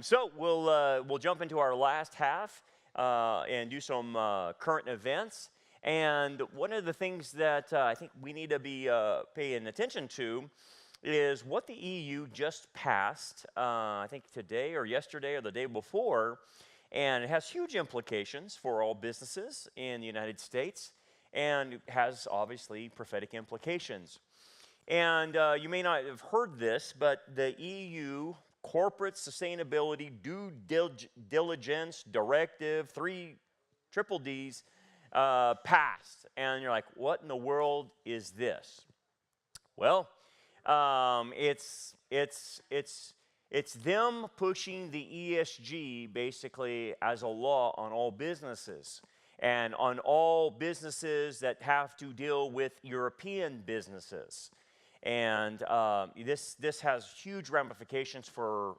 So we'll jump into our last half and do some current events. And one of the things that I think we need to be paying attention to is what the EU just passed, I think today or yesterday or the day before, and it has huge implications for all businesses in the United States, and has obviously prophetic implications. And you may not have heard this, but the EU Corporate Sustainability Due Diligence Directive, triple Ds, passed. And you're like, what in the world is this? Well, it's them pushing the ESG basically as a law on all businesses and on all businesses that have to deal with European businesses. And this has huge ramifications for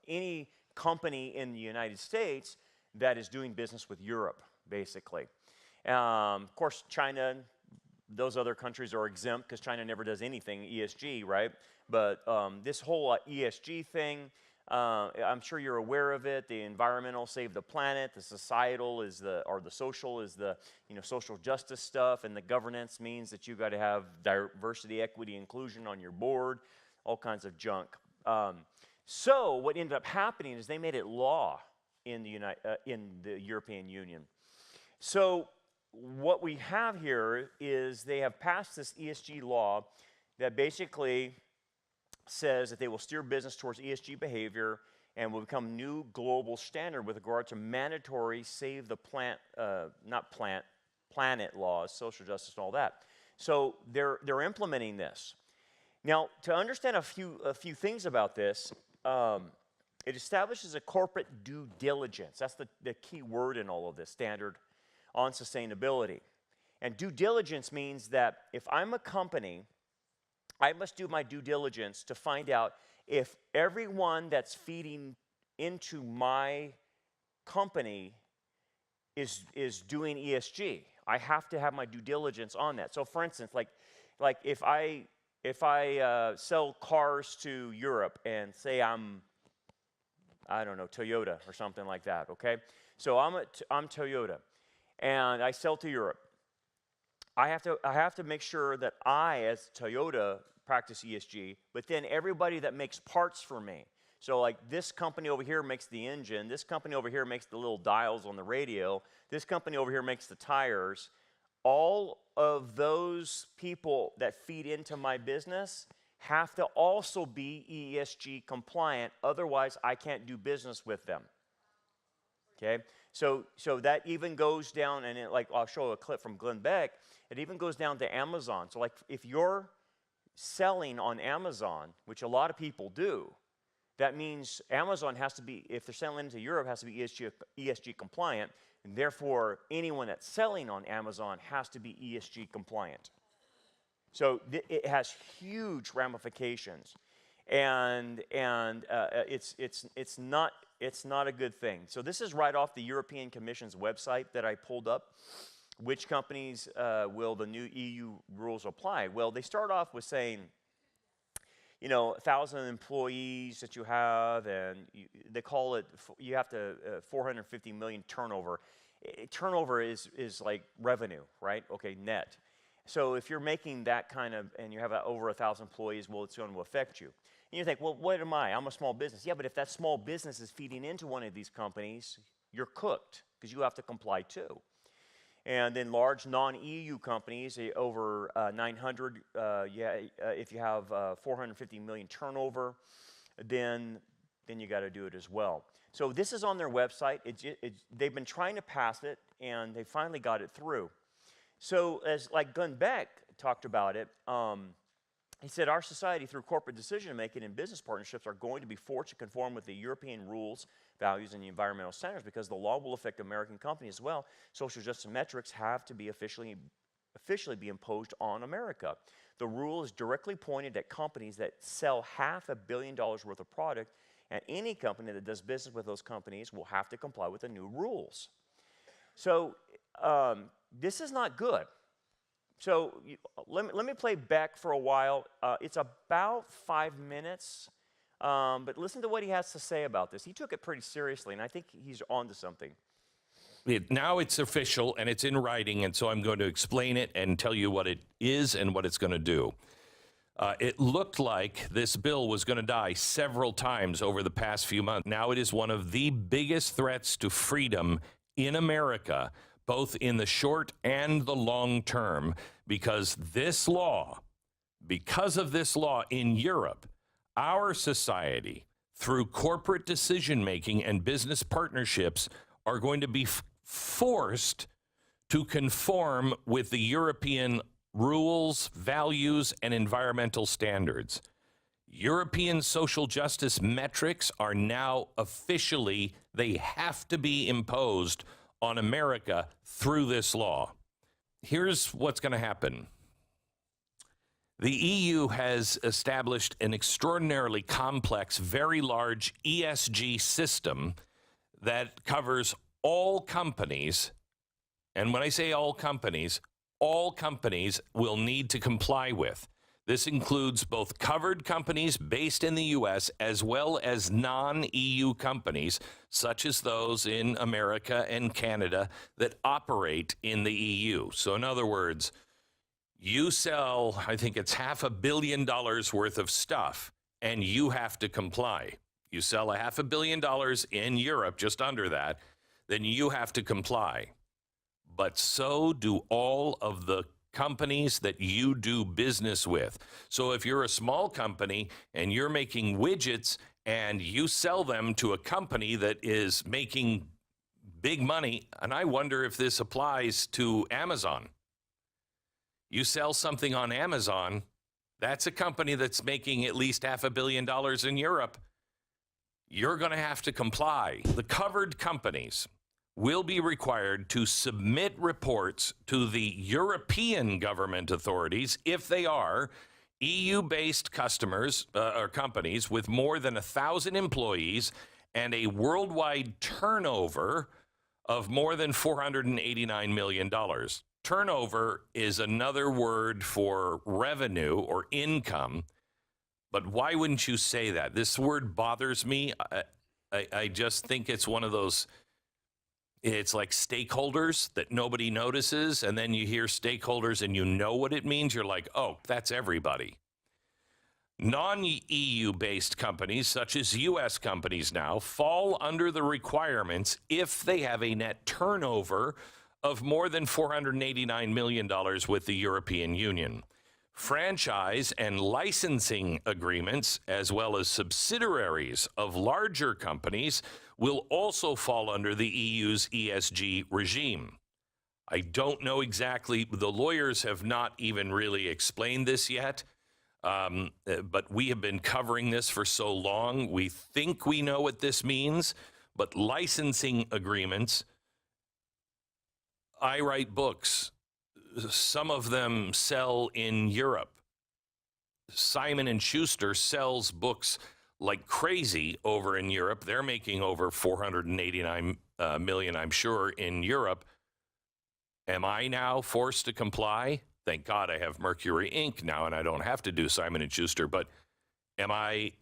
any company in the United States that is doing business with Europe, basically. Of course, China, those other countries are exempt because China never does anything ESG, right? But this whole ESG thing, I'm sure you're aware of it. The environmental save the planet, the societal is the social is the social justice stuff, and the governance means that you got to have diversity, equity, inclusion on your board, all kinds of junk. So what ended up happening is they made it law in the European Union. So what we have here is they have passed this ESG law that basically says that they will steer business towards ESG behavior and will become new global standard with regard to mandatory save the planet laws, social justice and all that. So they're implementing this. Now, to understand a few things about this, it establishes a corporate due diligence. That's the key word in all of this, standard on sustainability. And due diligence means that if I'm a company, I must do my due diligence to find out if everyone that's feeding into my company is doing ESG. I have to have my due diligence on that. So for instance, like if I sell cars to Europe and say I don't know, Toyota or something like that, okay? So I'm Toyota and I sell to Europe. I have to make sure that I, as Toyota, practice ESG, but then everybody that makes parts for me. So like this company over here makes the engine, this company over here makes the little dials on the radio, this company over here makes the tires. All of those people that feed into my business have to also be ESG compliant, otherwise I can't do business with them. Okay? So that even goes down, and I'll show a clip from Glenn Beck. It even goes down to Amazon. So like if you're selling on Amazon, which a lot of people do, that means Amazon has to be, if they're selling into Europe, has to be ESG compliant, and therefore anyone that's selling on Amazon has to be ESG compliant. So it has huge ramifications, and it's not a good thing. So this is right off the European Commission's website that I pulled up. Which companies will the new EU rules apply? Well, they start off with saying, 1,000 employees that you have, and they call it, you have to 450 million turnover. Turnover is like revenue, right? Okay, net. So if you're making that kind of, and you have over 1,000 employees, well, it's going to affect you. And you think, well, what am I? I'm a small business. Yeah, but if that small business is feeding into one of these companies, you're cooked because you have to comply too. And then large non-EU companies, over 900, if you have 450 million turnover, then you got to do it as well. So this is on their website. They've been trying to pass it, and they finally got it through. So as like Glenn Beck talked about it, he said, our society through corporate decision-making and business partnerships are going to be forced to conform with the European rules, values, and the environmental standards because the law will affect American companies as well. Social justice metrics have to be officially be imposed on America. The rule is directly pointed at companies that sell $500 million worth of product, and any company that does business with those companies will have to comply with the new rules. So this is not good. So let me play back for a while. It's about 5 minutes But listen to what he has to say about this. He took it pretty seriously, and I think he's onto something. Now it's official and it's in writing, and so I'm going to explain it and tell you what it is and what it's going to do. It looked like this bill was going to die several times over the past few months. Now it is one of the biggest threats to freedom in America, both in the short and the long term, because of this law in Europe, our society, through corporate decision-making and business partnerships, are going to be forced to conform with the European rules, values, and environmental standards. European social justice metrics are now officially, they have to be imposed on America through this law. Here's what's going to happen. The EU has established an extraordinarily complex, very large ESG system that covers all companies, and when I say all companies will need to comply with. This includes both covered companies based in the U.S. as well as non-EU companies, such as those in America and Canada that operate in the EU. So in other words, you sell, I think it's $500 million worth of stuff, and you have to comply. You sell $500 million in Europe, just under that, then you have to comply. But so do all of the companies that you do business with. So if you're a small company and you're making widgets and you sell them to a company that is making big money, and I wonder if this applies to Amazon. You sell something on Amazon, that's a company that's making at least $500 million in Europe. You're going to have to comply. The covered companies will be required to submit reports to the European government authorities if they are EU-based customers or companies with more than 1,000 employees and a worldwide turnover of more than $489 million. Turnover is another word for revenue or income, but why wouldn't you say that? This word bothers me. I just think it's one of those. It's like stakeholders that nobody notices, and then you hear stakeholders and you know what it means. You're like, oh, that's everybody. Non-EU based companies, such as U.S. companies now, fall under the requirements if they have a net turnover of more than $489 million with the European Union. Franchise and licensing agreements, as well as subsidiaries of larger companies, will also fall under the EU's ESG regime. I don't know exactly. The lawyers have not even really explained this yet, but we have been covering this for so long. We think we know what this means, but licensing agreements, I write books. Some of them sell in Europe. Simon & Schuster sells books like crazy over in Europe. They're making over $489 million, I'm sure, in Europe. Am I now forced to comply? Thank God I have Mercury Inc. now, and I don't have to do Simon & Schuster. But am I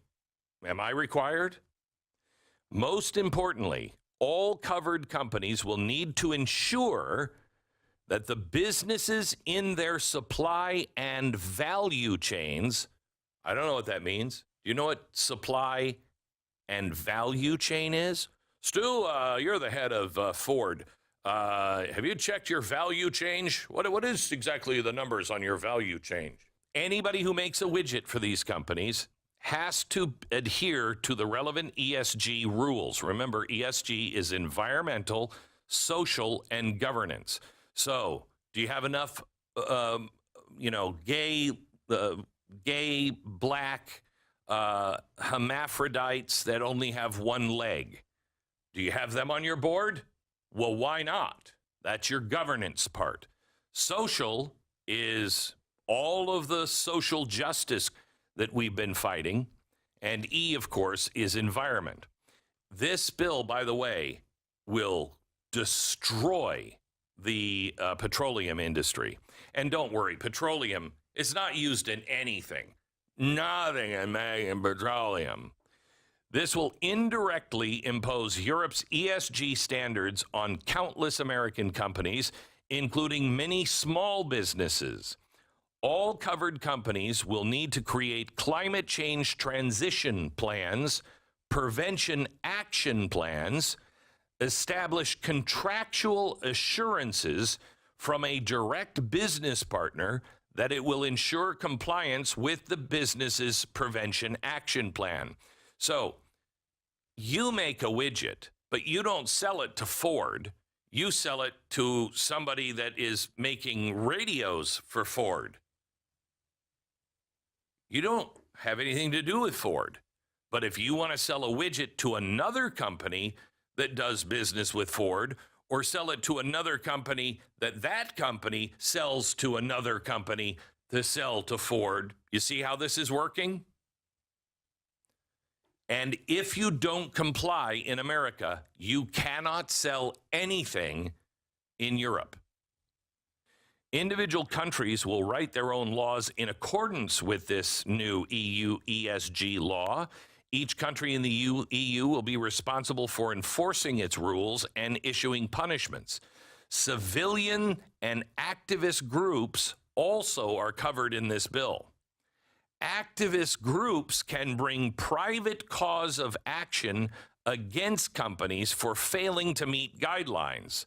required? Most importantly, all covered companies will need to ensure that the businesses in their supply and value chains, I don't know what that means. Do you know what supply and value chain is? Stu, you're the head of Ford. Have you checked your value change? What is exactly the numbers on your value change? Anybody who makes a widget for these companies has to adhere to the relevant ESG rules. Remember, ESG is environmental, social, and governance. So, do you have enough, gay, black, hermaphrodites that only have one leg? Do you have them on your board? Well, why not? That's your governance part. Social is all of the social justice that we've been fighting. And E, of course, is environment. This bill, by the way, will destroy the petroleum industry. And don't worry, petroleum is not used in anything. Nothing in petroleum. This will indirectly impose Europe's ESG standards on countless American companies, including many small businesses. All covered companies will need to create climate change transition plans, prevention action plans, establish contractual assurances from a direct business partner that it will ensure compliance with the business's prevention action plan. So, you make a widget, but you don't sell it to Ford. You sell it to somebody that is making radios for Ford. You don't have anything to do with Ford. But if you want to sell a widget to another company that does business with Ford, or sell it to another company that company sells to another company to sell to Ford, you see how this is working? And if you don't comply in America, you cannot sell anything in Europe. Individual countries will write their own laws in accordance with this new EU ESG law. Each country in the EU will be responsible for enforcing its rules and issuing punishments. Civilian and activist groups also are covered in this bill. Activist groups can bring private cause of action against companies for failing to meet guidelines.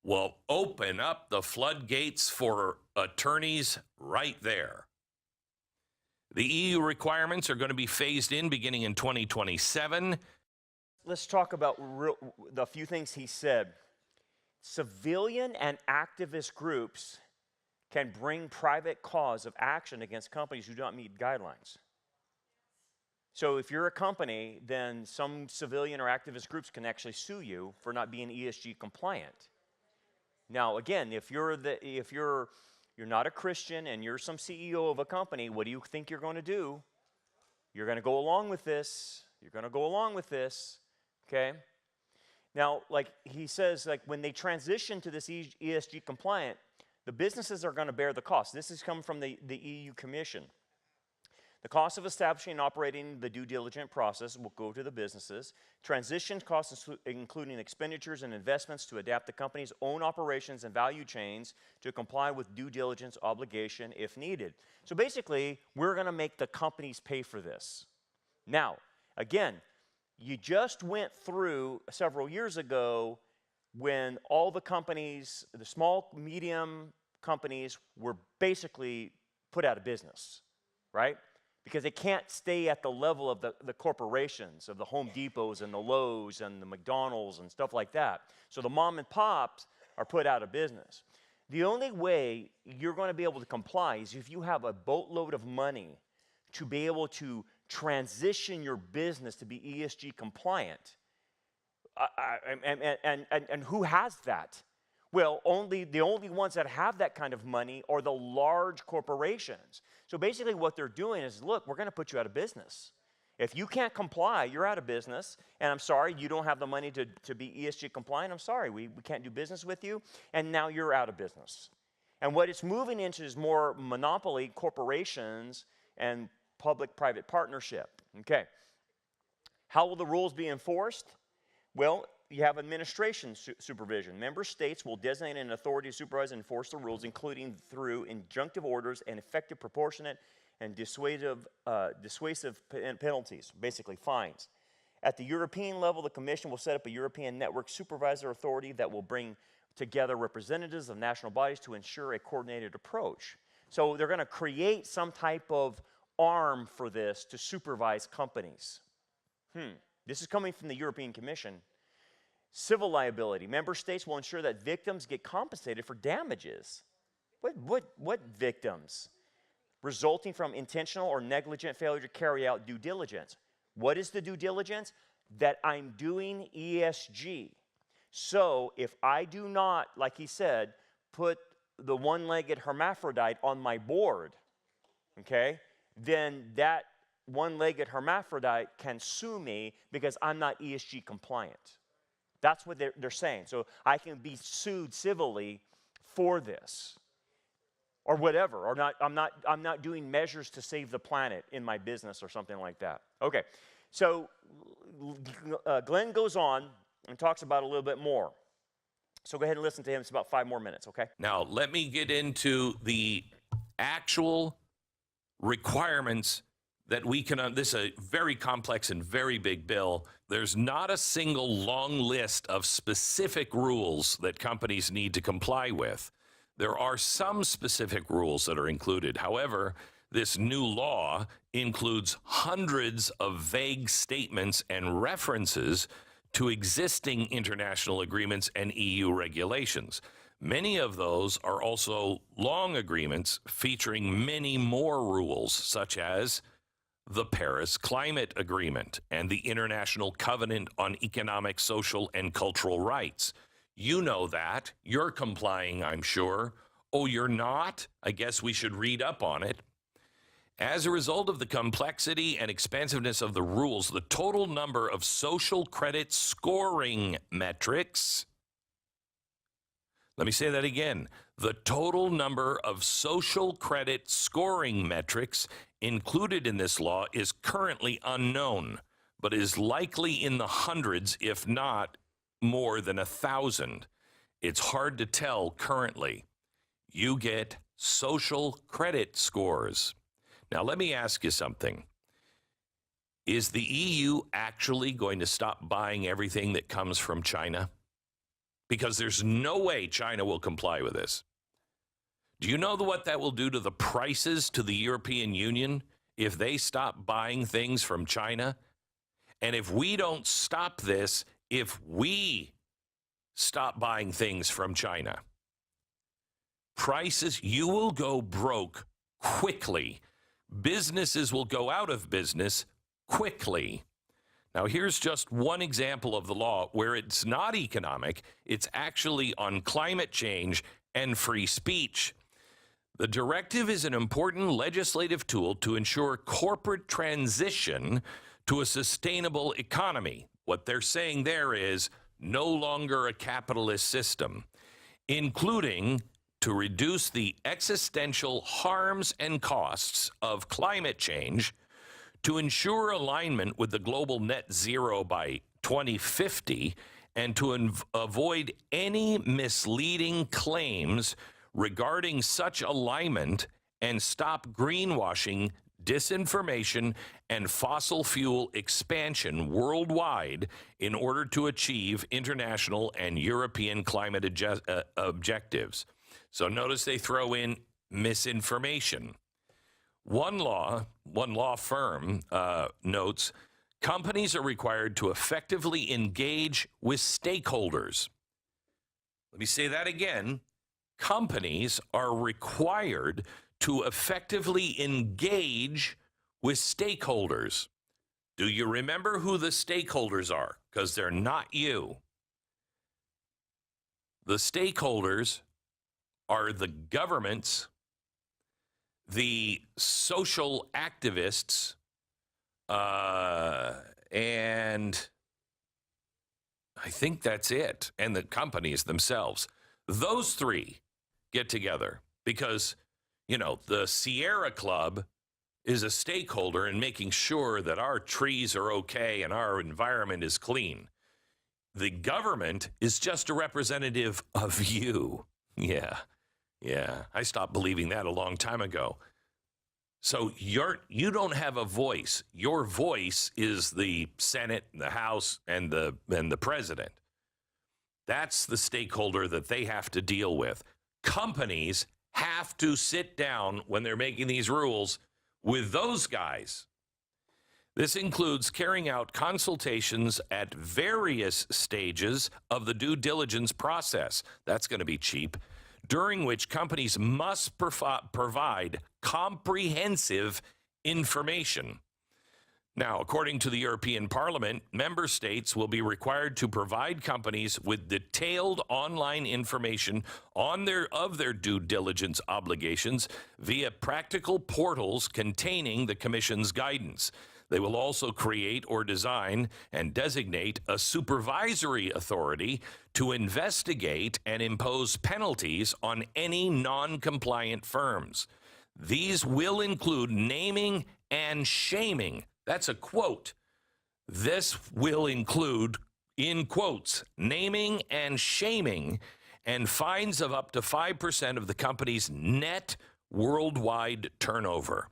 Well, open up the floodgates for attorneys right there. The EU requirements are going to be phased in beginning in 2027. Let's talk about the few things he said. Civilian and activist groups can bring private cause of action against companies who don't meet guidelines. So if you're a company, then some civilian or activist groups can actually sue you for not being ESG compliant. Now, again, if you're not a Christian and you're some CEO of a company, what do you think you're going to do? You're going to go along with this. You're going to go along with this, okay? Now, like he says, like when they transition to this ESG compliant, the businesses are going to bear the cost. This is coming from the EU Commission. The cost of establishing and operating the due diligence process will go to the businesses. Transition costs, including expenditures and investments to adapt the company's own operations and value chains to comply with due diligence obligation if needed. So basically, we're going to make the companies pay for this. Now, again, you just went through several years ago when all the companies, the small, medium companies, were basically put out of business, right? Because they can't stay at the level of the corporations, of the Home Depots and the Lowe's and the McDonald's and stuff like that. So the mom and pops are put out of business. The only way you're going to be able to comply is if you have a boatload of money to be able to transition your business to be ESG compliant. And who has that? Well, the only ones that have that kind of money are the large corporations. So basically what they're doing is, look, we're going to put you out of business. If you can't comply, you're out of business. And I'm sorry, you don't have the money to be ESG compliant. I'm sorry, we can't do business with you. And now you're out of business. And what it's moving into is more monopoly corporations and public-private partnership. Okay. How will the rules be enforced? Well, you have administration supervision. Member states will designate an authority to supervise and enforce the rules, including through injunctive orders and effective, proportionate, and dissuasive penalties, basically fines. At the European level, the Commission will set up a European network supervisor authority that will bring together representatives of national bodies to ensure a coordinated approach. So they're going to create some type of arm for this to supervise companies. This is coming from the European Commission. Civil liability. Member states will ensure that victims get compensated for damages. What victims? Resulting from intentional or negligent failure to carry out due diligence. What is the due diligence? That I'm doing ESG. So if I do not, like he said, put the one-legged hermaphrodite on my board, okay, then that one-legged hermaphrodite can sue me because I'm not ESG compliant. That's what they're saying. So I can be sued civilly for this, or whatever, or I'm not doing measures to save the planet in my business or something like that. Okay, So Glenn goes on and talks about it a little bit more. So go ahead and listen to him. It's about 5 more minutes, okay? Now, let me get into the actual requirements that we can. This is a very complex and very big bill. There's not a single long list of specific rules that companies need to comply with. There are some specific rules that are included. However, this new law includes hundreds of vague statements and references to existing international agreements and EU regulations. Many of those are also long agreements featuring many more rules, such as the Paris Climate Agreement and the International Covenant on Economic, Social, and Cultural Rights. You know that. You're complying, I'm sure. Oh, you're not? I guess we should read up on it. As a result of the complexity and expansiveness of the rules, the total number of social credit scoring metrics, let me say that again, the total number of social credit scoring metrics included in this law is currently unknown, but is likely in the hundreds, if not more than 1,000. It's hard to tell currently. You get social credit scores. Now, let me ask you something. Is the EU actually going to stop buying everything that comes from China? Because there's no way China will comply with this. Do you know what that will do to the prices to the European Union if they stop buying things from China? And if we don't stop this, if we stop buying things from China, prices, you will go broke quickly. Businesses will go out of business quickly. Now, here's just one example of the law where it's not economic, it's actually on climate change and free speech. The directive is an important legislative tool to ensure corporate transition to a sustainable economy. What they're saying there is no longer a capitalist system, including to reduce the existential harms and costs of climate change, to ensure alignment with the global net zero by 2050, and to avoid any misleading claims regarding such alignment, and stop greenwashing, disinformation, and fossil fuel expansion worldwide in order to achieve international and European climate objectives. So notice they throw in misinformation. One law firm notes, companies are required to effectively engage with stakeholders. Let me say that again. Companies are required to effectively engage with stakeholders. Do you remember who the stakeholders are? Because they're not you. The stakeholders are the governments, the social activists, and I think that's it, and the companies themselves. Those three get together because, you know, the Sierra Club is a stakeholder in making sure that our trees are okay and our environment is clean. The government is just a representative of you. Yeah. I stopped believing that a long time ago. So you don't have a voice. Your voice is the Senate, the House, and the president. That's the stakeholder that they have to deal with. Companies have to sit down when they're making these rules with those guys. This includes carrying out consultations at various stages of the due diligence process. That's going to be cheap. During which companies must provide comprehensive information. Now, according to the European Parliament, member states will be required to provide companies with detailed online information of their due diligence obligations via practical portals containing the Commission's guidance. They will also create or design and designate a supervisory authority to investigate and impose penalties on any non-compliant firms. These will include naming and shaming. That's a quote. This will include, in quotes, naming and shaming and fines of up to 5% of the company's net worldwide turnover.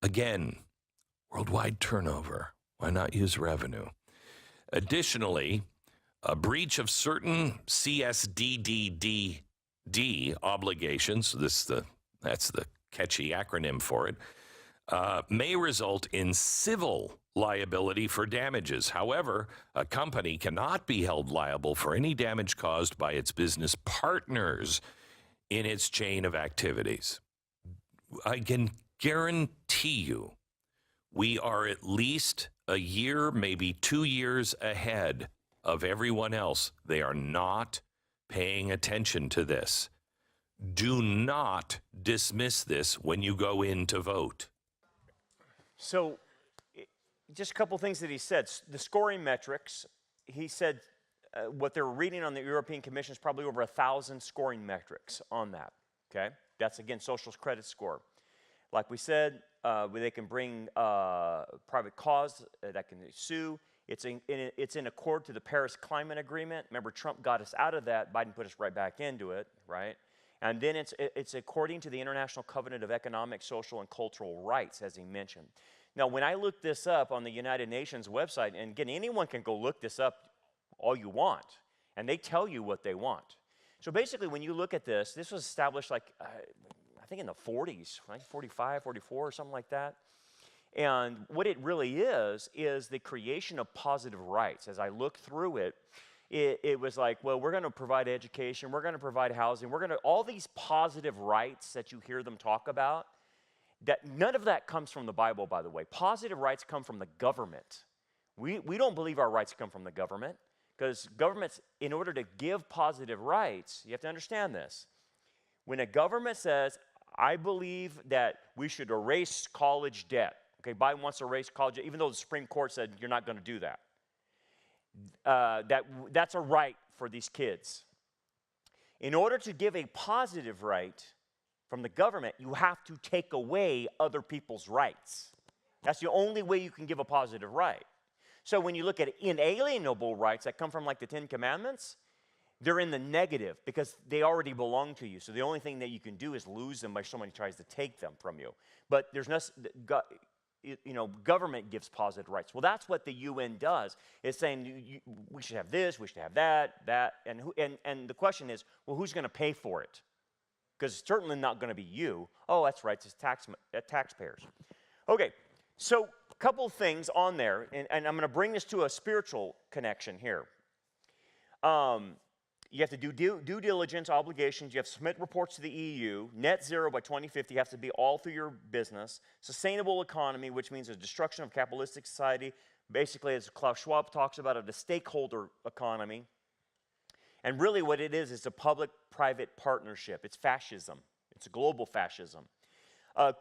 Again, worldwide turnover. Why not use revenue? Additionally, a breach of certain CSDDD obligations, that's the catchy acronym for it, may result in civil liability for damages. However, a company cannot be held liable for any damage caused by its business partners in its chain of activities. I can guarantee you we are at least a year, maybe 2 years ahead of everyone else. They are not paying attention to this. Do not dismiss this when you go in to vote. So, just a couple things that he said. The scoring metrics, he said what they're reading on the European Commission is probably over 1,000 scoring metrics on that, okay? That's, again, social credit score. Like we said, they can bring private cause that can sue. It's in accord to the Paris Climate Agreement. Remember, Trump got us out of that. Biden put us right back into it, right? And then it's according to the International Covenant of Economic, Social, and Cultural Rights, as he mentioned. Now, when I looked this up on the United Nations website, and again, anyone can go look this up all you want, and they tell you what they want. So basically, when you look at this was established like, I think in the 40s, right? 45, 44, or something like that. And what it really is the creation of positive rights. As I looked through it, it was like, well, we're going to provide education, we're going to provide housing, all these positive rights that you hear them talk about, that none of that comes from the Bible, by the way. Positive rights come from the government. We don't believe our rights come from the government, because governments, in order to give positive rights, you have to understand this. When a government says, I believe that we should erase college debt, okay, Biden wants to erase college debt, even though the Supreme Court said you're not going to do that. That's a right for these kids. In order to give a positive right from the government, you have to take away other people's rights. That's the only way you can give a positive right. So when you look at inalienable rights that come from like the Ten Commandments, they're in the negative because they already belong to you. So the only thing that you can do is lose them by somebody tries to take them from you. But there's no, government gives positive rights. Well, that's what the UN does. It's saying we should have this, we should have that, and the question is, well, who's going to pay for it? Because it's certainly not going to be you. Oh, that's right, it's taxpayers. Okay, so a couple of things on there, and I'm going to bring this to a spiritual connection here. You have to do due diligence obligations. You have to submit reports to the EU. Net zero by 2050 has to be all through your business. Sustainable economy, which means the destruction of capitalistic society. Basically, as Klaus Schwab talks about it, the stakeholder economy. And really what it is a public-private partnership. It's fascism. It's a global fascism.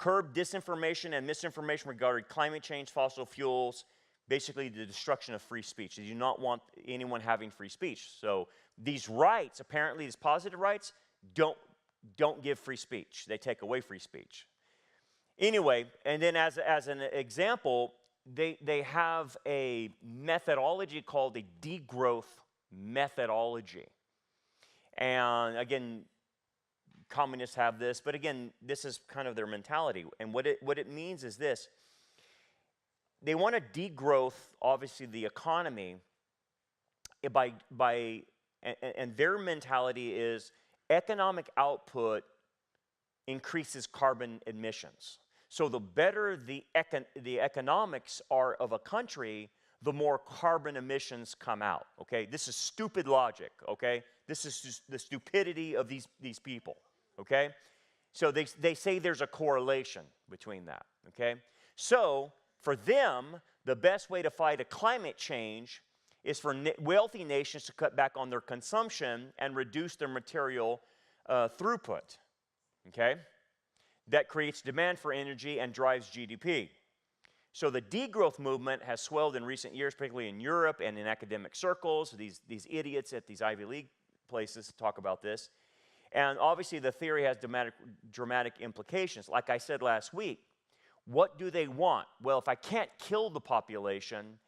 Curb disinformation and misinformation regarding climate change, fossil fuels, basically the destruction of free speech. They do not want anyone having free speech. So these rights, apparently these positive rights, don't give free speech. They take away free speech. Anyway, and then as an example, they have a methodology called a degrowth methodology. And again, communists have this, but again, this is kind of their mentality. And what it means is this. They want to degrowth, obviously, the economy and their mentality is economic output increases carbon emissions. So the better the economics are of a country, the more carbon emissions come out, okay? This is stupid logic, okay? This is just the stupidity of these people, okay? So they say there's a correlation between that, okay? So for them, the best way to fight a climate change is for wealthy nations to cut back on their consumption and reduce their material throughput, okay? That creates demand for energy and drives GDP. So the degrowth movement has swelled in recent years, particularly in Europe and in academic circles. These idiots at these Ivy League places talk about this. And obviously the theory has dramatic implications. Like I said last week, what do they want? Well, if I can't kill the population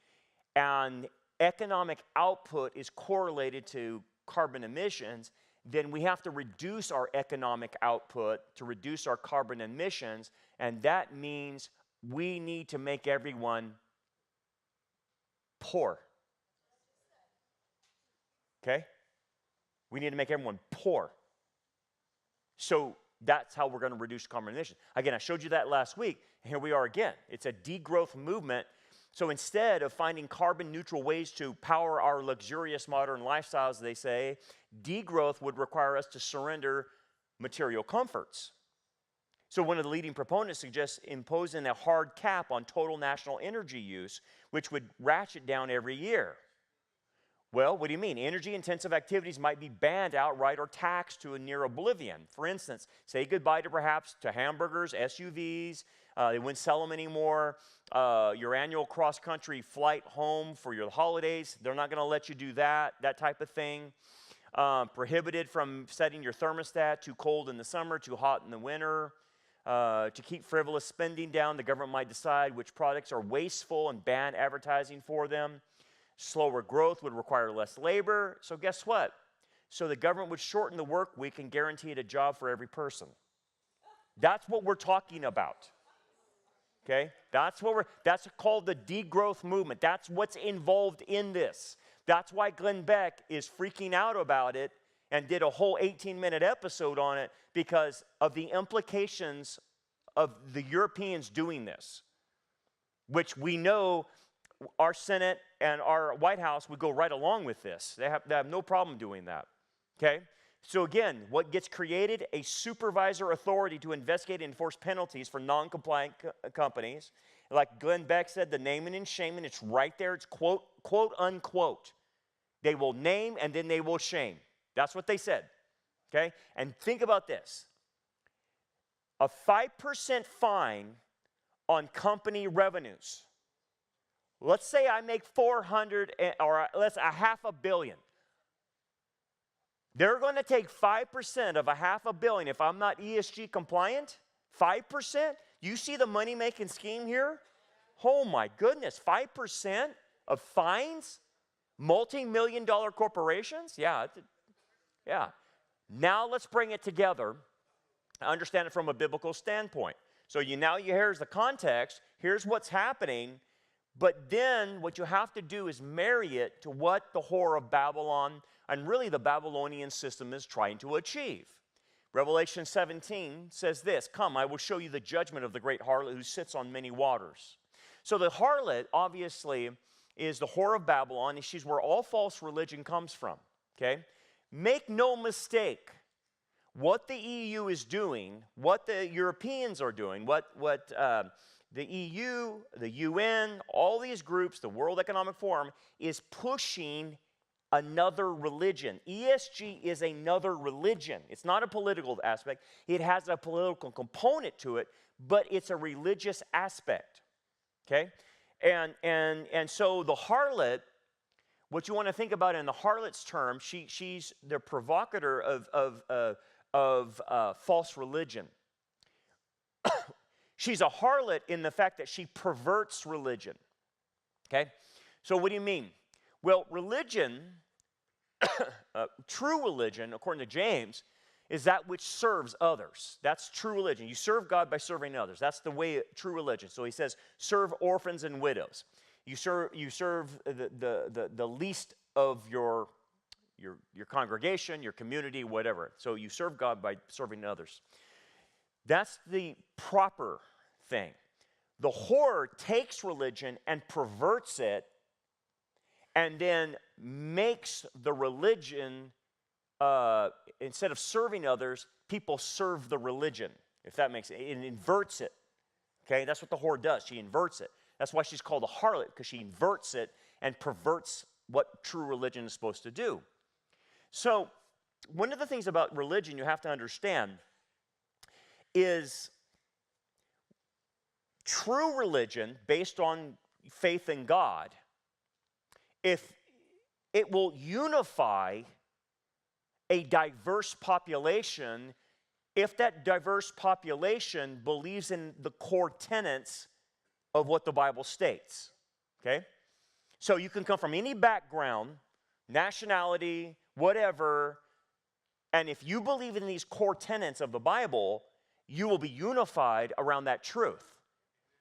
and economic output is correlated to carbon emissions, then we have to reduce our economic output to reduce our carbon emissions, and that means we need to make everyone poor. Okay? We need to make everyone poor. So that's how we're going to reduce carbon emissions. Again, I showed you that last week, and here we are again. It's a degrowth movement. So instead of finding carbon neutral ways to power our luxurious modern lifestyles, they say, degrowth would require us to surrender material comforts. So one of the leading proponents suggests imposing a hard cap on total national energy use, which would ratchet down every year. Well, what do you mean? Energy-intensive activities might be banned outright or taxed to a near oblivion. For instance, say goodbye to perhaps to hamburgers, SUVs. They wouldn't sell them anymore. Your annual cross-country flight home for your holidays, they're not going to let you do that type of thing. Prohibited from setting your thermostat too cold in the summer, too hot in the winter. To keep frivolous spending down, the government might decide which products are wasteful and ban advertising for them. Slower growth would require less labor. So guess what? So the government would shorten the work week and guarantee a job for every person. That's what we're talking about. Okay? That's called the degrowth movement. That's what's involved in this. That's why Glenn Beck is freaking out about it and did a whole 18-minute episode on it because of the implications of the Europeans doing this, which we know our Senate and our White House would go right along with this. They have no problem doing that, okay? So again, what gets created? A supervisor authority to investigate and enforce penalties for non-compliant companies. Like Glenn Beck said, the naming and shaming, it's right there. It's quote, unquote. They will name and then they will shame. That's what they said, okay? And think about this. A 5% fine on company revenues. Let's say I make 400 or let's $500 million. They're going to take 5% of $500 million if I'm not ESG compliant. 5%? You see the money-making scheme here? Oh my goodness, 5% of fines? Multi-million-dollar corporations? Yeah. Now let's bring it together. Understand it from a biblical standpoint. So here's the context. Here's what's happening. But then what you have to do is marry it to what the whore of Babylon and really the Babylonian system is trying to achieve. Revelation 17 says this, "Come, I will show you the judgment of the great harlot who sits on many waters." So the harlot, obviously, is the whore of Babylon, and she's where all false religion comes from, okay? Make no mistake, what the EU is doing, what the Europeans are doing, what the EU, the UN, all these groups, the World Economic Forum, is pushing another religion. ESG is another religion. It's not a political aspect. It has a political component to it, but it's a religious aspect, okay? And so the harlot, what you want to think about in the harlot's term, she's the provocateur of false religion. She's a harlot in the fact that she perverts religion, okay? So what do you mean? Well, religion, true religion, according to James, is that which serves others. That's true religion. You serve God by serving others. That's the way true religion. So he says, serve orphans and widows. You serve the least of your congregation, your community, whatever. So you serve God by serving others. That's the proper thing. The whore takes religion and perverts it and then makes the religion, instead of serving others, people serve the religion, if that makes sense. It inverts it, okay? That's what the whore does. She inverts it. That's why she's called a harlot, because she inverts it and perverts what true religion is supposed to do. So one of the things about religion you have to understand is true religion based on faith in God, if it will unify a diverse population, if that diverse population believes in the core tenets of what the Bible states, okay? So you can come from any background, nationality, whatever, and if you believe in these core tenets of the Bible, you will be unified around that truth.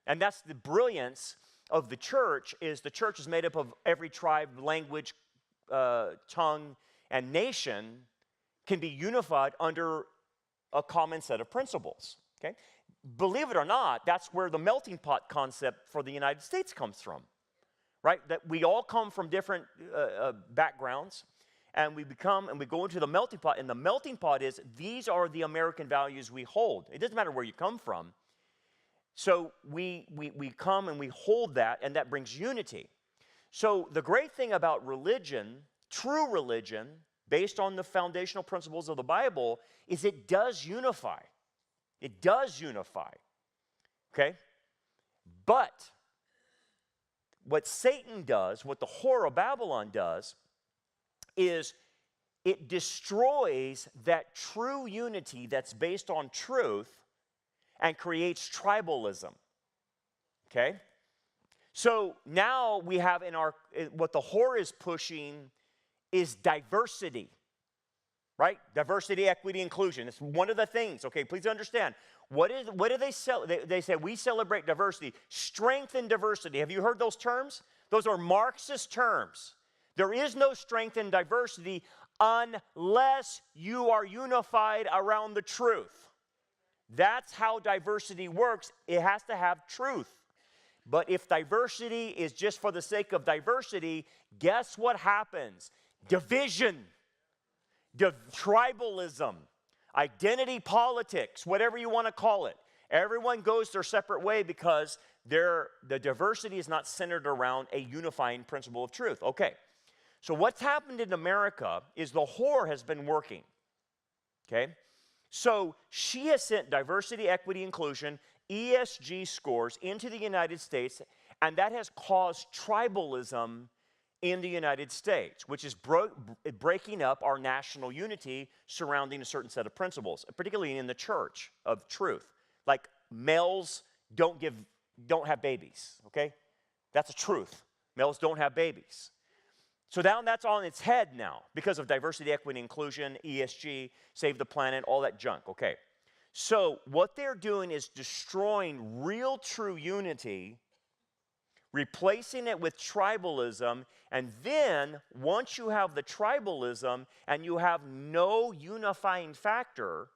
And that's the brilliance of the church is made up of every tribe, language, tongue, and nation can be unified under a common set of principles, okay? Believe it or not, that's where the melting pot concept for the United States comes from, right? That we all come from different backgrounds, and we go into the melting pot, and the melting pot is, these are the American values we hold. It doesn't matter where you come from. So we come and we hold that, and that brings unity. So the great thing about religion, true religion, based on the foundational principles of the Bible, is it does unify. It does unify, okay? But what Satan does, what the whore of Babylon does, is it destroys that true unity that's based on truth and creates tribalism, okay? So now we have what the whore is pushing is diversity, right? Diversity, equity, inclusion. It's one of the things, okay? Please understand. What do they sell? They say we celebrate diversity. Strength and diversity. Have you heard those terms? Those are Marxist terms. There is no strength and diversity unless you are unified around the truth. That's how diversity works. It has to have truth. But if diversity is just for the sake of diversity, guess what happens? Division, tribalism, identity politics, whatever you want to call it. Everyone goes their separate way because the diversity is not centered around a unifying principle of truth. Okay, so what's happened in America is the whore has been working, okay? So she has sent diversity, equity, inclusion, ESG scores into the United States, and that has caused tribalism in the United States, which is breaking up our national unity surrounding a certain set of principles, particularly in the church of truth. Like males don't have babies, okay? That's a truth. Males don't have babies. So now that's on its head now because of diversity, equity, inclusion, ESG, save the planet, all that junk, okay? So what they're doing is destroying real true unity, replacing it with tribalism, and then once you have the tribalism and you have no unifying factor,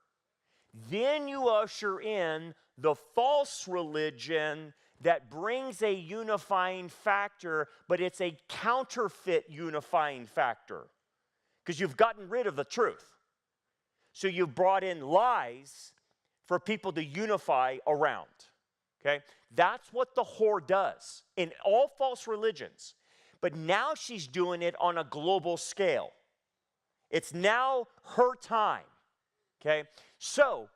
then you usher in the false religion that brings a unifying factor, but it's a counterfeit unifying factor because you've gotten rid of the truth. So you've brought in lies for people to unify around, okay? That's what the whore does in all false religions. But now she's doing it on a global scale. It's now her time, okay? So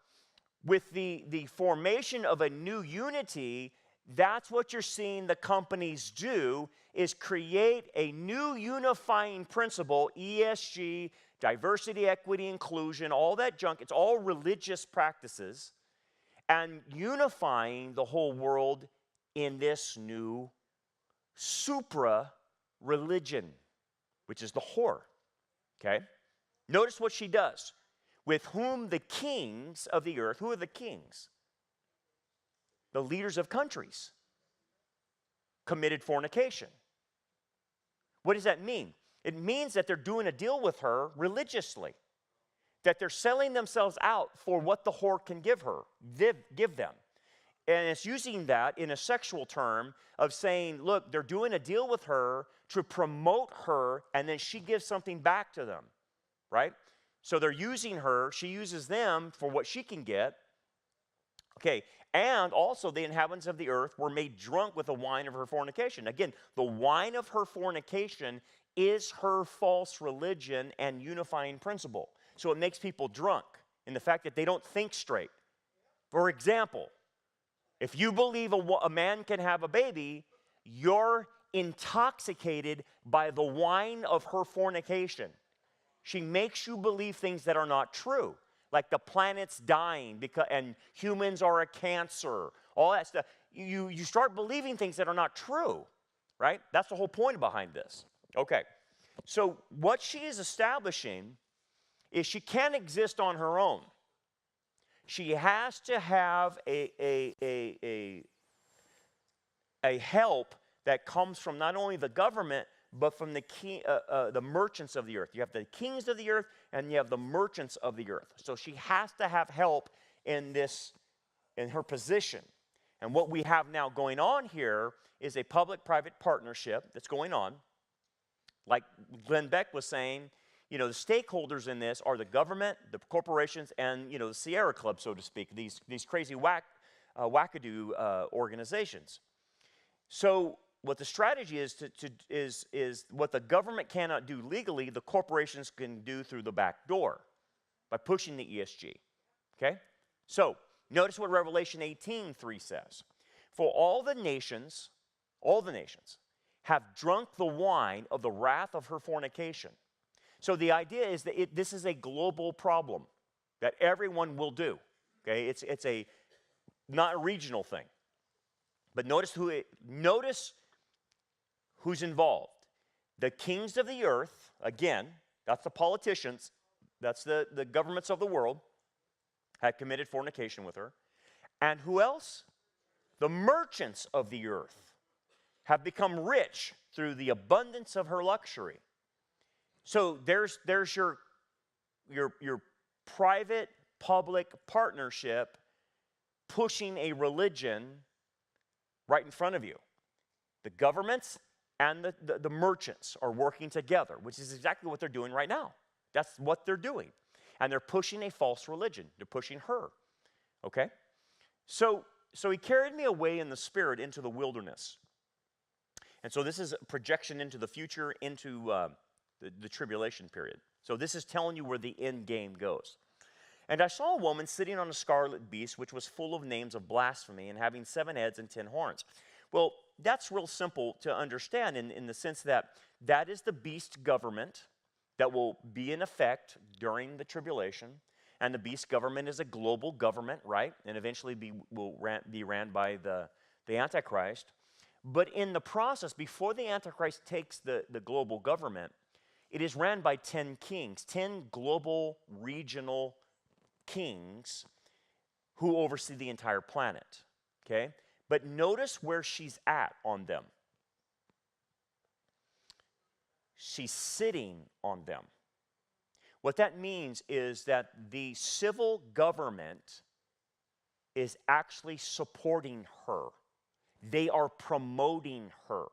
with the formation of a new unity, that's what you're seeing the companies do, is create a new unifying principle, ESG, diversity, equity, inclusion, all that junk. It's all religious practices, and unifying the whole world in this new supra-religion, which is the whore, okay? Notice what she does. With whom the kings of the earth, who are the kings? The leaders of countries committed fornication. What does that mean? It means that they're doing a deal with her religiously, that they're selling themselves out for what the whore can give them. And it's using that in a sexual term of saying, look, they're doing a deal with her to promote her, and then she gives something back to them, right? So they're using her, she uses them for what she can get. Okay, and also the inhabitants of the earth were made drunk with the wine of her fornication. Again, the wine of her fornication is her false religion and unifying principle. So it makes people drunk in the fact that they don't think straight. For example, if you believe a man can have a baby, you're intoxicated by the wine of her fornication. She makes you believe things that are not true, like the planet's dying and humans are a cancer, all that stuff. You start believing things that are not true. right? That's the whole point behind this. Okay, so what she is establishing is she can't exist on her own. She has to have a help that comes from not only the government, but from the merchants of the earth. You have the kings of the earth, and you have the merchants of the earth. So she has to have help in her position. And what we have now going on here is a public-private partnership that's going on. Like Glenn Beck was saying, the stakeholders in this are the government, the corporations, and, the Sierra Club, so to speak, these crazy wackadoo organizations. So what the strategy is what the government cannot do legally, the corporations can do through the back door by pushing the ESG. Okay? So notice what Revelation 18:3 says. For all the nations have drunk the wine of the wrath of her fornication. So the idea is that this is a global problem that everyone will do. Okay? It's a not a regional thing. But notice who's involved. The kings of the earth, again, that's the politicians, that's the governments of the world, had committed fornication with her. And who else? The merchants of the earth have become rich through the abundance of her luxury. So there's your private public partnership pushing a religion right in front of you. The governments and the merchants are working together, which is exactly what they're doing right now. That's what they're doing. And they're pushing a false religion. They're pushing her. Okay? So he carried me away in the spirit into the wilderness. And so this is a projection into the future, into the tribulation period. So this is telling you where the end game goes. And I saw a woman sitting on a scarlet beast, which was full of names of blasphemy and having 7 heads and 10 horns. Well, that's real simple to understand in the sense that is the beast government that will be in effect during the tribulation. And the beast government is a global government, right? And eventually will be ran by the Antichrist. But in the process, before the Antichrist takes the global government, it is ran by 10 kings, 10 global regional kings who oversee the entire planet, okay? But notice where she's at on them. She's sitting on them. What that means is that the civil government is actually supporting her. They are promoting her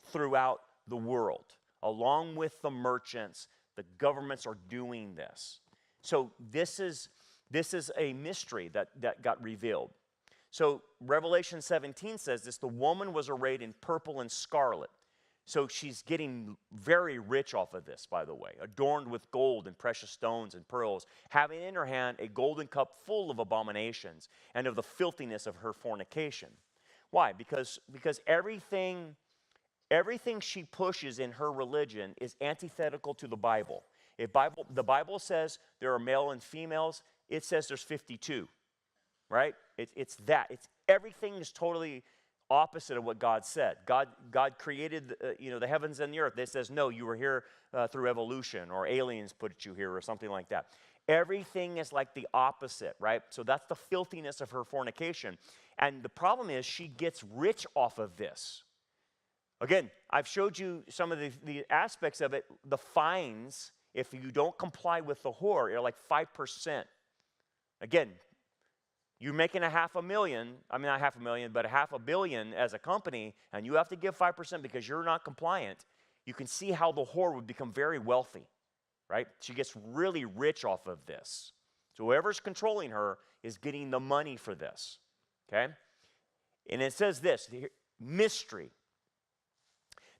throughout the world. Along with the merchants, the governments are doing this. So this is a mystery that got revealed. So Revelation 17 says this, the woman was arrayed in purple and scarlet. So she's getting very rich off of this, by the way, adorned with gold and precious stones and pearls, having in her hand a golden cup full of abominations and of the filthiness of her fornication. Why? Because everything she pushes in her religion is antithetical to the Bible. The Bible says there are male and females, it says there's 52, right? It's everything is totally opposite of what God said. God created the heavens and the earth. It says, no, you were here through evolution, or aliens put you here, or something like that. Everything is like the opposite, right? So that's the filthiness of her fornication. And the problem is she gets rich off of this. Again, I've showed you some of the aspects of it. The fines, if you don't comply with the whore, are like 5%. Again, you're making $500,000, I mean not $500,000, but $500 million as a company, and you have to give 5% because you're not compliant. You can see how the whore would become very wealthy, right? She gets really rich off of this. So whoever's controlling her is getting the money for this, okay? And it says this, mystery.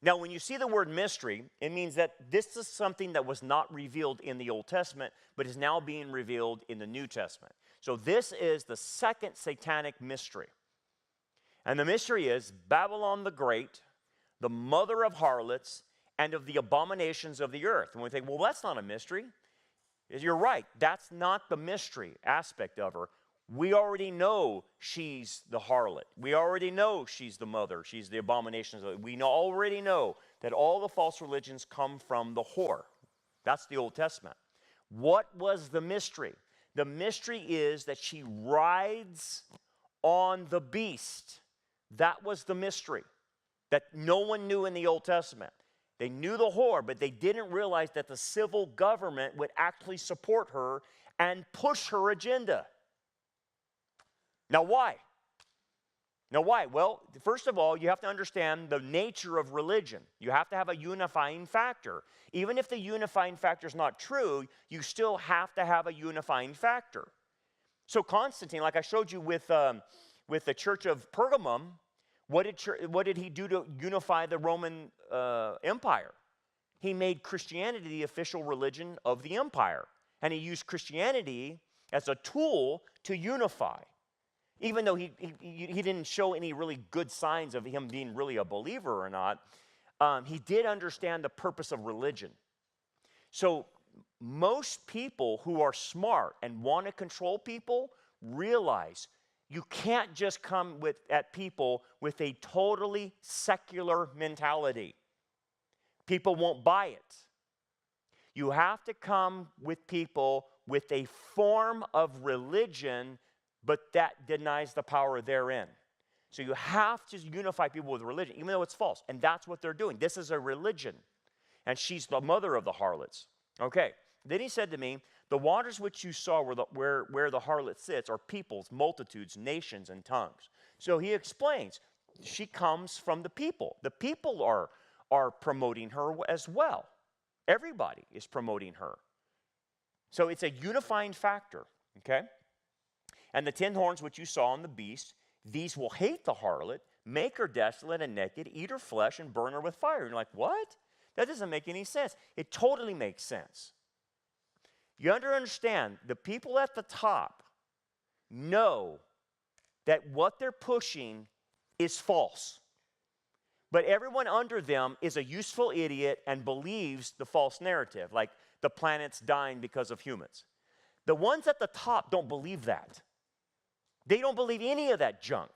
Now, when you see the word mystery, it means that this is something that was not revealed in the Old Testament, but is now being revealed in the New Testament. So this is the second satanic mystery. And the mystery is Babylon the Great, the mother of harlots, and of the abominations of the earth. And we think, well, that's not a mystery. You're right. That's not the mystery aspect of her. We already know she's the harlot. We already know she's the mother. She's the abomination. We already know that all the false religions come from the whore. That's the Old Testament. What was the mystery? The mystery is that she rides on the beast. That was the mystery that no one knew in the Old Testament. They knew the whore, but they didn't realize that the civil government would actually support her and push her agenda. Now, why? Well, first of all, you have to understand the nature of religion. You have to have a unifying factor. Even if the unifying factor is not true, you still have to have a unifying factor. So Constantine, like I showed you with the church of Pergamum, what did he do to unify the Roman Empire? He made Christianity the official religion of the empire. And he used Christianity as a tool to unify. Even though he didn't show any really good signs of him being really a believer or not, he did understand the purpose of religion. So most people who are smart and want to control people realize you can't just come at people with a totally secular mentality. People won't buy it. You have to come with people with a form of religion, but that denies the power therein. So you have to unify people with religion, even though it's false. And that's what they're doing. This is a religion. And she's the mother of the harlots. Okay. Then he said to me, the waters which you saw where the harlot sits are peoples, multitudes, nations, and tongues. So he explains, she comes from the people. The people are promoting her as well. Everybody is promoting her. So it's a unifying factor, okay? And the 10 horns which you saw on the beast, these will hate the harlot, make her desolate and naked, eat her flesh, and burn her with fire. And you're like, what? That doesn't make any sense. It totally makes sense. You understand, the people at the top know that what they're pushing is false. But everyone under them is a useful idiot and believes the false narrative, like the planet's dying because of humans. The ones at the top don't believe that. They don't believe any of that junk,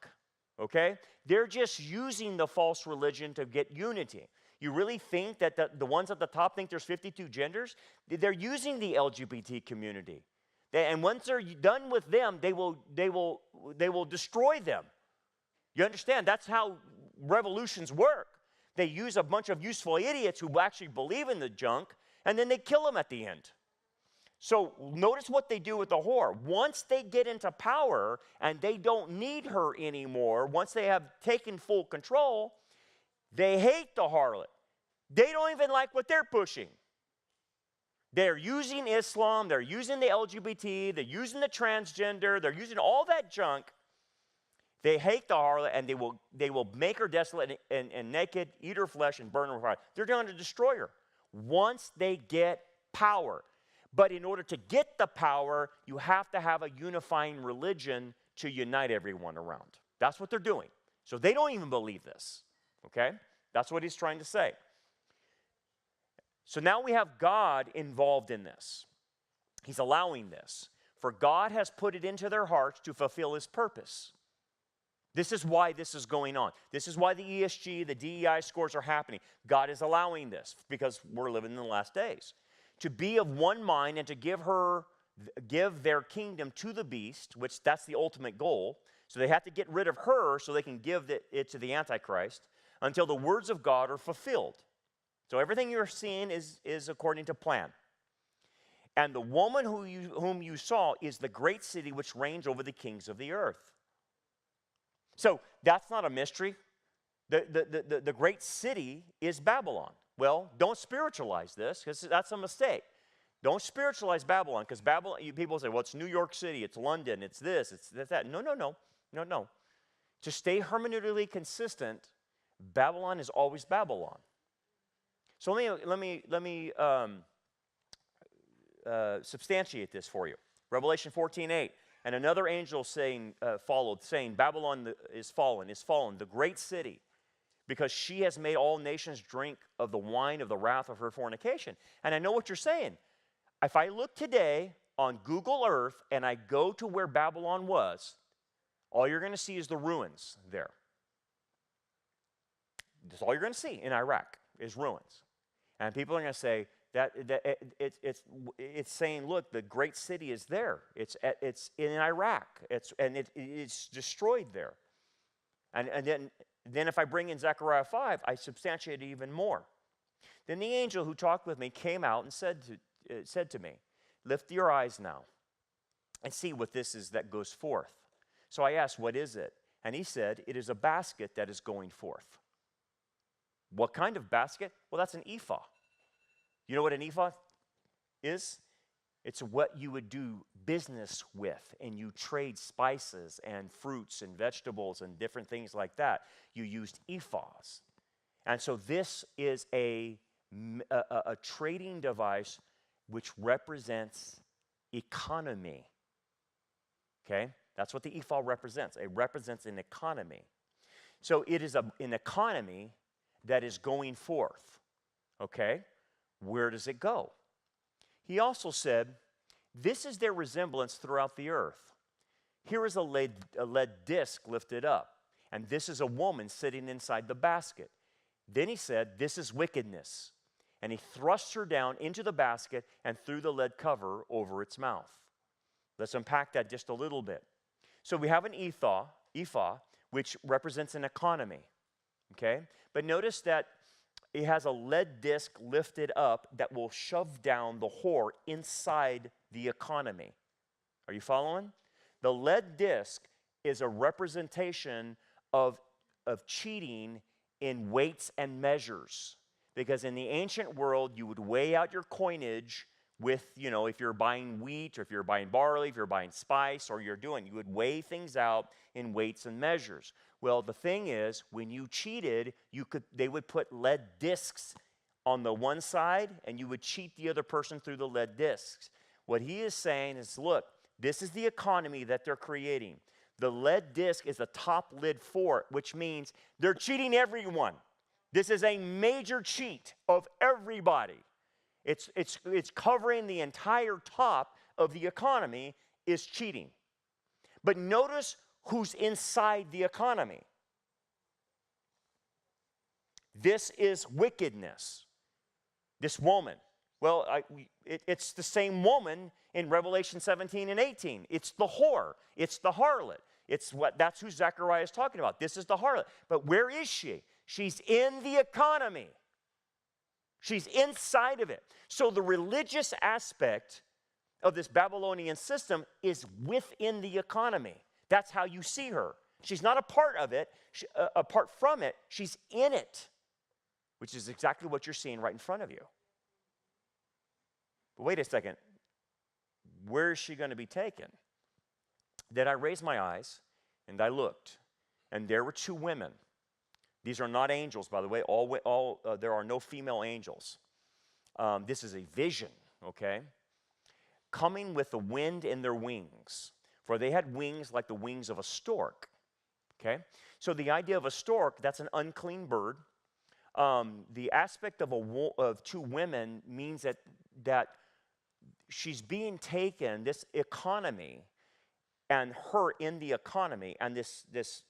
okay? They're just using the false religion to get unity. You really think that the ones at the top think there's 52 genders? They're using the LGBT community. And once they're done with them, they will destroy them. You understand? That's how revolutions work. They use a bunch of useful idiots who actually believe in the junk, and then they kill them at the end. So notice what they do with the whore. Once they get into power and they don't need her anymore, once they have taken full control, they hate the harlot. They don't even like what they're pushing. They're using Islam, they're using the LGBT, they're using the transgender, they're using all that junk. They hate the harlot, and they will make her desolate and naked, eat her flesh, and burn her with fire. They're going to destroy her once they get power. But in order to get the power, you have to have a unifying religion to unite everyone around. That's what they're doing. So they don't even believe this, okay? That's what he's trying to say. So now we have God involved in this. He's allowing this. For God has put it into their hearts to fulfill his purpose. This is why this is going on. This is why the ESG, the DEI scores are happening. God is allowing this because we're living in the last days. To be of one mind and to give their kingdom to the beast, which that's the ultimate goal. So they have to get rid of her so they can give it to the Antichrist until the words of God are fulfilled. So everything you're seeing is according to plan. And the woman whom you saw is the great city which reigns over the kings of the earth. So that's not a mystery. The great city is Babylon. Well, don't spiritualize this because that's a mistake. Don't spiritualize Babylon because Babylon, people say, well, it's New York City, it's London, it's this, it's that. No. To stay hermeneutically consistent, Babylon is always Babylon. So let me substantiate this for you. Revelation 14:8. And another angel followed, saying, Babylon is fallen, the great city, because she has made all nations drink of the wine of the wrath of her fornication. And I know what you're saying. If I look today, on Google Earth and I go to where Babylon was, all you're going to see is the ruins there. That's all you're going to see in Iraq is ruins. And people are going to say that it's saying, look, the great city is there. It's in Iraq. It's destroyed there. And then if I bring in Zechariah 5, I substantiate it even more. Then the angel who talked with me came out and said to me, lift your eyes now and see what this is that goes forth. So I asked, what is it? And he said, it is a basket that is going forth. What kind of basket? Well, that's an ephah. You know what an ephah is? It's what you would do business with, and you trade spices and fruits and vegetables and different things like that. You used ephahs. And so this is a trading device which represents economy. Okay? That's what the ephah represents. It represents an economy. So it is an economy that is going forth. Okay? Where does it go? He also said, this is their resemblance throughout the earth. Here is a lead disc lifted up, and this is a woman sitting inside the basket. Then he said, this is wickedness. And he thrust her down into the basket and threw the lead cover over its mouth. Let's unpack that just a little bit. So we have an ephah, which represents an economy. Okay? But notice that it has a lead disc lifted up that will shove down the whore inside the economy. Are you following? The lead disc is a representation of cheating in weights and measures. Because in the ancient world, you would weigh out your coinage with, if you're buying wheat or if you're buying barley, if you're buying spice or you would weigh things out in weights and measures. Well, the thing is, when you cheated, they would put lead discs on the one side and you would cheat the other person through the lead discs. What he is saying is, look, this is the economy that they're creating. The lead disc is the top lid for it, which means they're cheating everyone. This is a major cheat of everybody. It's covering the entire top of the economy is cheating. But notice who's inside the economy. This is wickedness. This woman. Well, it's the same woman in Revelation 17 and 18. It's the whore. It's the harlot. That's who Zechariah is talking about. This is the harlot. But where is she? She's in the economy. She's inside of it. So the religious aspect of this Babylonian system is within the economy. That's how you see her. She's not a part of it, apart from it. She's in it, which is exactly what you're seeing right in front of you. But wait a second. Where is she going to be taken? Then I raised my eyes, and I looked, and there were two women. These are not angels, by the way. There are no female angels. This is a vision, okay? Coming with the wind in their wings. For they had wings like the wings of a stork, okay? So the idea of a stork, that's an unclean bird. The aspect of two women means that she's being taken, this economy, and her in the economy, and this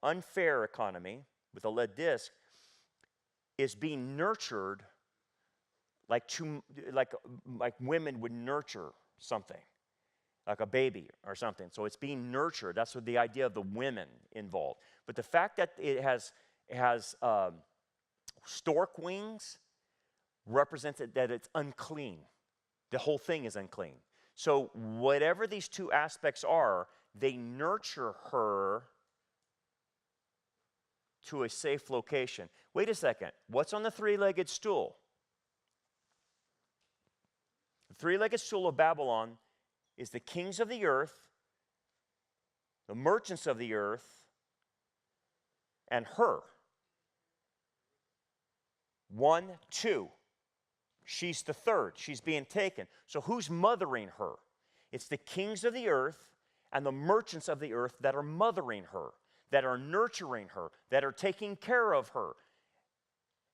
unfair economy with a lead disc is being nurtured like women would nurture something, like a baby or something. So it's being nurtured. That's what the idea of the women involved. But the fact that it has stork wings represents that it's unclean. The whole thing is unclean. So whatever these two aspects are, they nurture her to a safe location. Wait a second. What's on the three-legged stool? The three-legged stool of Babylon is the kings of the earth, the merchants of the earth, and her. 1, 2. She's the third. She's being taken. So who's mothering her? It's the kings of the earth and the merchants of the earth that are mothering her, that are nurturing her, that are taking care of her.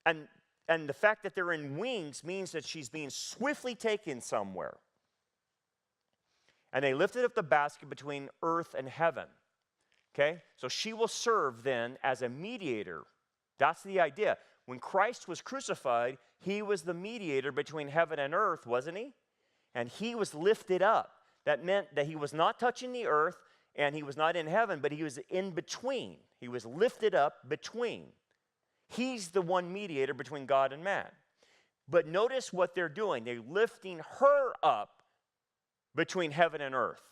And the fact that they're in wings means that she's being swiftly taken somewhere. And they lifted up the basket between earth and heaven. Okay? So she will serve then as a mediator. That's the idea. When Christ was crucified, he was the mediator between heaven and earth, wasn't he? And he was lifted up. That meant that he was not touching the earth and he was not in heaven, but he was in between. He was lifted up between. He's the one mediator between God and man. But notice what they're doing. They're lifting her up between heaven and earth.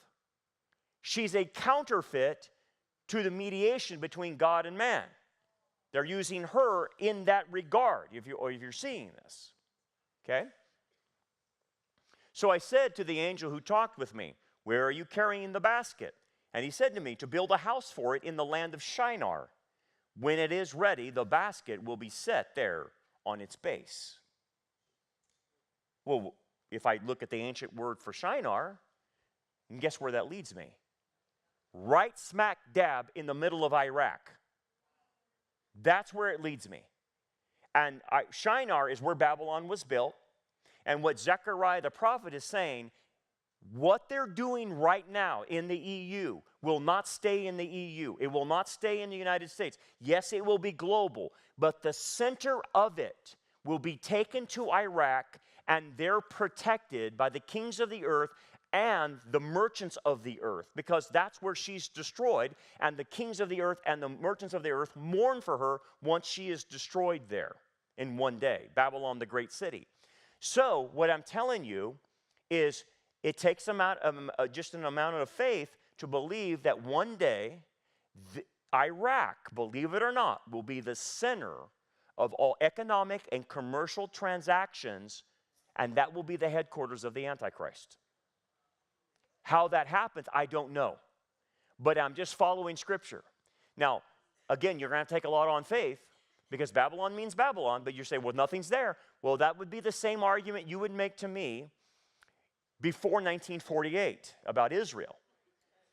She's a counterfeit to the mediation between God and man. They're using her in that regard, if you're seeing this. Okay? So I said to the angel who talked with me, "Where are you carrying the basket?" And he said to me, "To build a house for it in the land of Shinar. When it is ready, the basket will be set there on its base." Well, if I look at the ancient word for Shinar, and guess where that leads me? Right smack dab in the middle of Iraq. That's where it leads me. And Shinar is where Babylon was built. And what Zechariah the prophet is saying, what they're doing right now in the EU will not stay in the EU. It will not stay in the United States. Yes, it will be global, but the center of it will be taken to Iraq, and they're protected by the kings of the earth and the merchants of the earth, because that's where she's destroyed, and the kings of the earth and the merchants of the earth mourn for her once she is destroyed there in one day. Babylon, the great city. So what I'm telling you is it takes just an amount of faith to believe that one day Iraq, believe it or not, will be the center of all economic and commercial transactions, and that will be the headquarters of the Antichrist. How that happens, I don't know. But I'm just following Scripture. Now, again, you're going to take a lot on faith, because Babylon means Babylon, but you say, well, nothing's there. Well, that would be the same argument you would make to me before 1948 about Israel.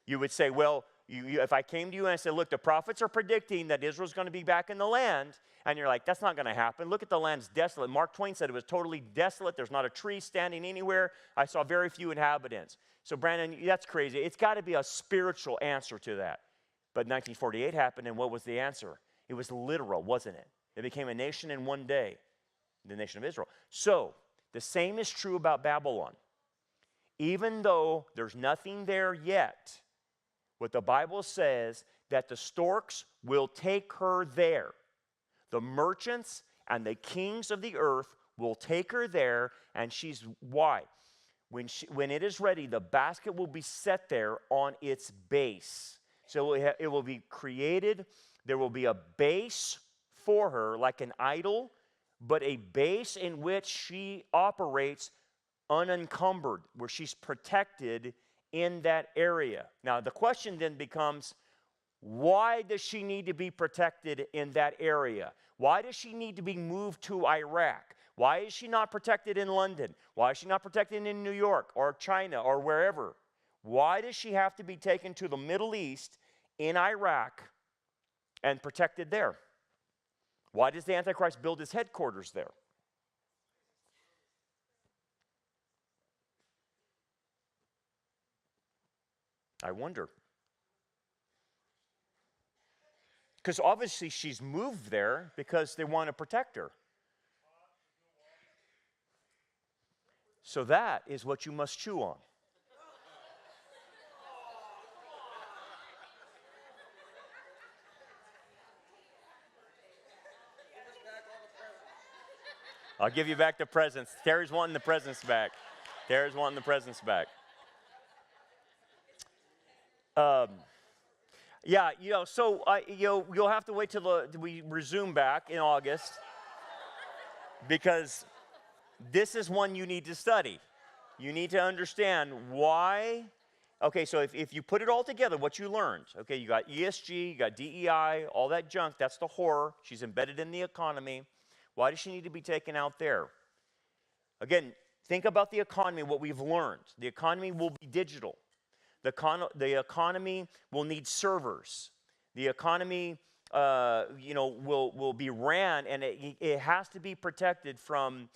You would say, well, if I came to you and I said, look, the prophets are predicting that Israel's going to be back in the land, and you're like, that's not going to happen. Look at the land's desolate. Mark Twain said it was totally desolate. There's not a tree standing anywhere. I saw very few inhabitants. So, Brandon, that's crazy. It's got to be a spiritual answer to that. But 1948 happened, and what was the answer? It was literal, wasn't it? They became a nation in one day, the nation of Israel. So, the same is true about Babylon. Even though there's nothing there yet, what the Bible says, that the storks will take her there. The merchants and the kings of the earth will take her there, and she's, why? When it is ready, the basket will be set there on its base. So it will be created. There will be a base for her, like an idol, but a base in which she operates unencumbered, where she's protected in that area. Now, the question then becomes, why does she need to be protected in that area? Why does she need to be moved to Iraq? Why is she not protected in London? Why is she not protected in New York or China or wherever? Why does she have to be taken to the Middle East in Iraq and protected there? Why does the Antichrist build his headquarters there? I wonder. Because obviously she's moved there because they want to protect her. So that is what you must chew on. I'll give you back the presents. Terry's wanting the presents back. Terry's wanting the presents back. Yeah, so you'll have to wait till we resume back in August, because this is one you need to study. You need to understand why. Okay, so if you put it all together, what you learned, okay, you got ESG, you got DEI, all that junk, that's the horror. She's embedded in the economy. Why does she need to be taken out there? Again, think about the economy, what we've learned. The economy will be digital. The economy will need servers. The economy, will be ran, and it has to be protected from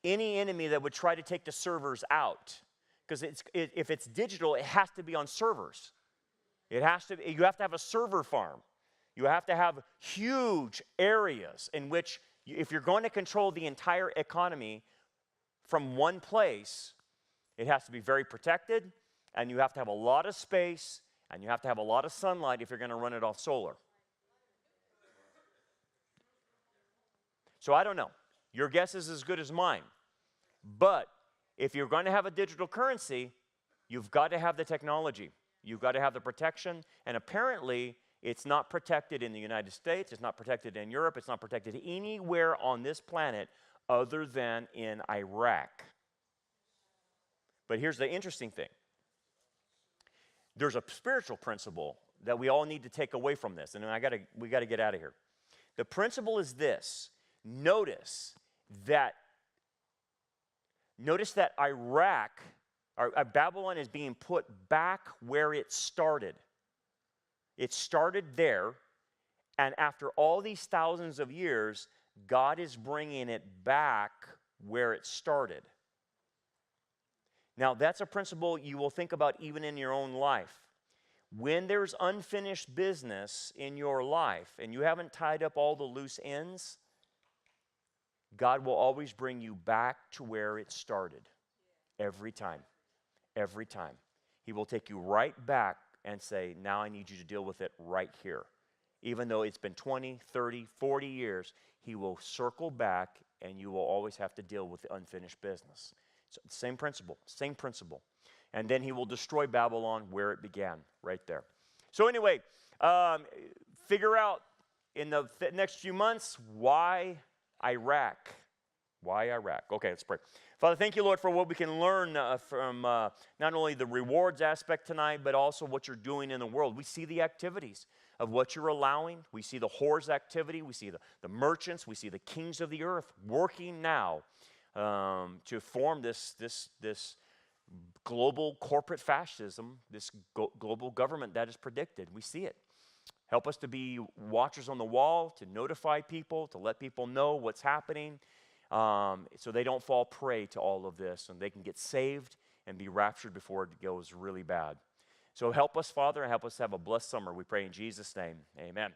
any enemy that would try to take the servers out. because if it's digital, it has to be on servers. You have to have a server farm. You have to have huge areas in which, if you're going to control the entire economy from one place, it has to be very protected, and you have to have a lot of space, and you have to have a lot of sunlight if you're going to run it off solar. So I don't know. Your guess is as good as mine. But if you're going to have a digital currency, you've got to have the technology. You've got to have the protection, and apparently it's not protected in the United States, it's not protected in Europe, it's not protected anywhere on this planet other than in Iraq. But here's the interesting thing. There's a spiritual principle that we all need to take away from this, and we got to get out of here. The principle is this. Notice that Babylon is being put back where it started. It started there, and after all these thousands of years, God is bringing it back where it started. Now, that's a principle you will think about even in your own life. When there's unfinished business in your life and you haven't tied up all the loose ends, God will always bring you back to where it started. Every time. Every time. He will take you right back and say, now I need you to deal with it right here. Even though it's been 20, 30, 40 years, he will circle back and you will always have to deal with the unfinished business. So, same principle. And then he will destroy Babylon where it began, right there. So anyway, figure out in the next few months why Iraq. Why Iraq? Okay, let's pray. Father, thank you, Lord, for what we can learn from not only the rewards aspect tonight, but also what you're doing in the world. We see the activities of what you're allowing. We see the whores activity. We see the merchants. We see the kings of the earth working now to form this global corporate fascism, this global government that is predicted. We see it. Help us to be watchers on the wall, to notify people, to let people know what's happening, so they don't fall prey to all of this, and they can get saved and be raptured before it goes really bad. So help us, Father, and help us have a blessed summer. We pray in Jesus' name. Amen.